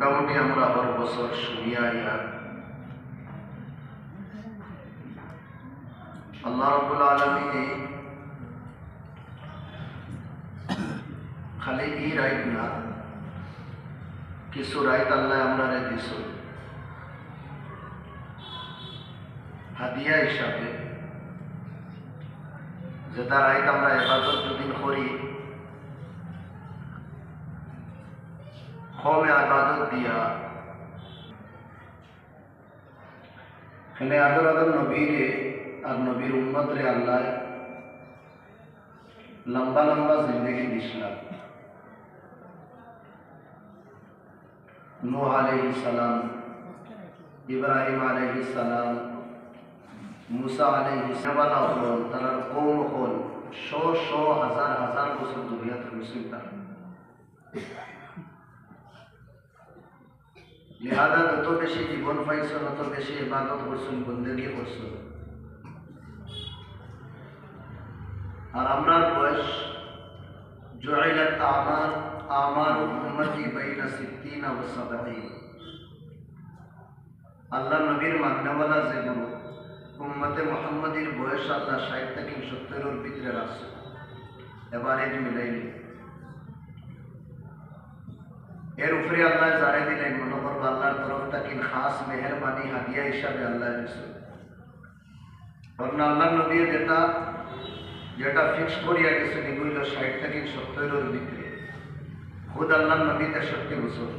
মোটামুটি আমরা হর বছর শুনিয়া ইয়া আল্লাহ রাব্বুল আলামিন খালি এই রাইট না, কিছু রাইট আল্লাহ আমরা দিস হাদিয়া হিসাবে, যেটা রাইট আমরা ইবাদত যদি করি কমে ইবাদত দিয়া এখানে আদর আদর নবীরে আর নবীর উম্মত রে আল্লাহ লম্বা লম্বা জিন্দগি দিছিলাম। নূহ আলাইহিস সালাম, ইব্রাহিম আলাইহিস সালাম, মুসা আলাইহিস সালাম, তার কওম হল শো শো হাজার হাজার বছর দুনিয়াতে রসুল তার। লিহাজা যত বেশি জীবন পাইছ তত বেশি ইবাদত করছেন, বন্দেগী করছেন। আর আমরা বয়স জুইলাত আমার উম্মতি বাইনা 60 ওয়া 70। আল্লাহ নবীর মান্যওয়ালা যেগুলো উম্মতে মুহাম্মাদির বয়স আল্লাহ 60 থেকে 70 এর ভিতরে রাখছে। এবারে মিলাইনি এর উপরে আল্লাহ জারে দিলেন মনে করবো আল্লাহর তরফ থেকে খাস মেহরবানি হাদিয়া হিসাবে আল্লাহ দিয়েছে। কারণ আল্লাহ নবী যেটা ফিক্স করিয়া গেছে এগুলো 60 থেকে 70 এর ভিতরে, খুদ আল্লাহ নবী 63 বছর।